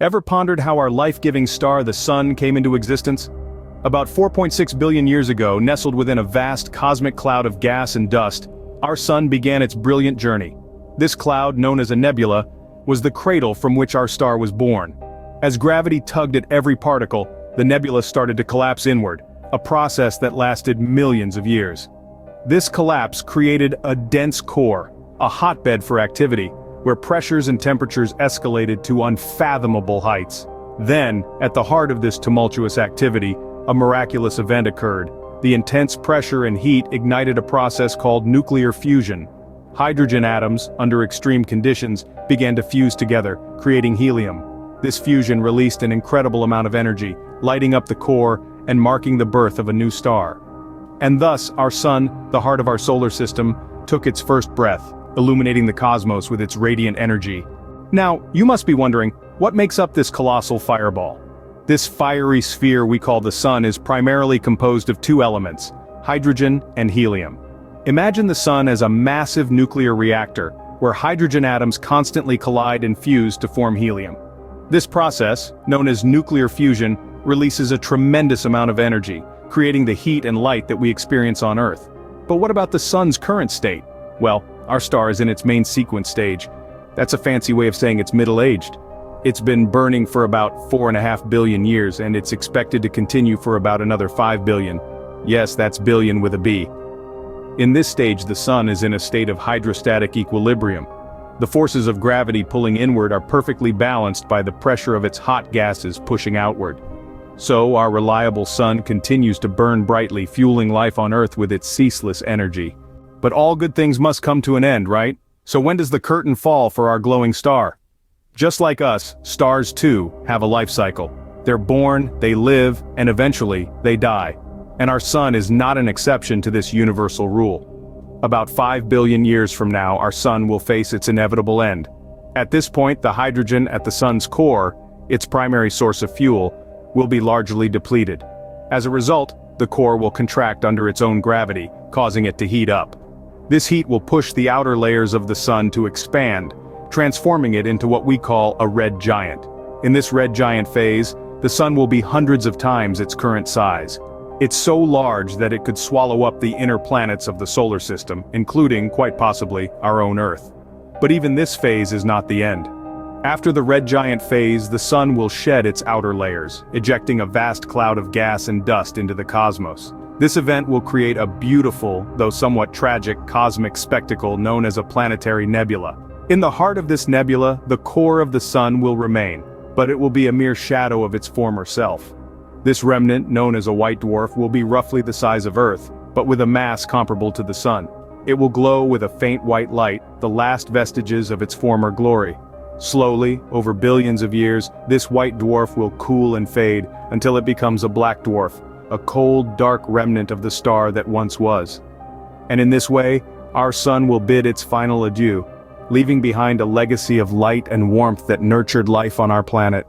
Ever pondered how our life-giving star, the Sun, came into existence? About 4.6 billion years ago, nestled within a vast cosmic cloud of gas and dust, our Sun began its brilliant journey. This cloud, known as a nebula, was the cradle from which our star was born. As gravity tugged at every particle, the nebula started to collapse inward, a process that lasted millions of years. This collapse created a dense core, a hotbed for activity, where pressures and temperatures escalated to unfathomable heights. Then, at the heart of this tumultuous activity, a miraculous event occurred. The intense pressure and heat ignited a process called nuclear fusion. Hydrogen atoms, under extreme conditions, began to fuse together, creating helium. This fusion released an incredible amount of energy, lighting up the core and marking the birth of a new star. And thus, our Sun, the heart of our solar system, took its first breath, illuminating the cosmos with its radiant energy. Now, you must be wondering, what makes up this colossal fireball? This fiery sphere we call the Sun is primarily composed of two elements, hydrogen and helium. Imagine the Sun as a massive nuclear reactor, where hydrogen atoms constantly collide and fuse to form helium. This process, known as nuclear fusion, releases a tremendous amount of energy, creating the heat and light that we experience on Earth. But what about the Sun's current state? Well, our star is in its main sequence stage. That's a fancy way of saying it's middle-aged. It's been burning for about 4.5 billion years, and it's expected to continue for about another 5 billion. Yes, that's billion with a B. In this stage, the Sun is in a state of hydrostatic equilibrium. The forces of gravity pulling inward are perfectly balanced by the pressure of its hot gases pushing outward. So, our reliable Sun continues to burn brightly, fueling life on Earth with its ceaseless energy. But all good things must come to an end, right? So when does the curtain fall for our glowing star? Just like us, stars too have a life cycle. They're born, they live, and eventually, they die. And our Sun is not an exception to this universal rule. About 5 billion years from now, our Sun will face its inevitable end. At this point, the hydrogen at the Sun's core, its primary source of fuel, will be largely depleted. As a result, the core will contract under its own gravity, causing it to heat up. This heat will push the outer layers of the Sun to expand, transforming it into what we call a red giant. In this red giant phase, the Sun will be hundreds of times its current size. It's so large that it could swallow up the inner planets of the solar system, including, quite possibly, our own Earth. But even this phase is not the end. After the red giant phase, the Sun will shed its outer layers, ejecting a vast cloud of gas and dust into the cosmos. This event will create a beautiful, though somewhat tragic, cosmic spectacle known as a planetary nebula. In the heart of this nebula, the core of the Sun will remain, but it will be a mere shadow of its former self. This remnant, known as a white dwarf, will be roughly the size of Earth, but with a mass comparable to the Sun. It will glow with a faint white light, the last vestiges of its former glory. Slowly, over billions of years, this white dwarf will cool and fade until it becomes a black dwarf, a cold, dark remnant of the star that once was. And in this way, our Sun will bid its final adieu, leaving behind a legacy of light and warmth that nurtured life on our planet.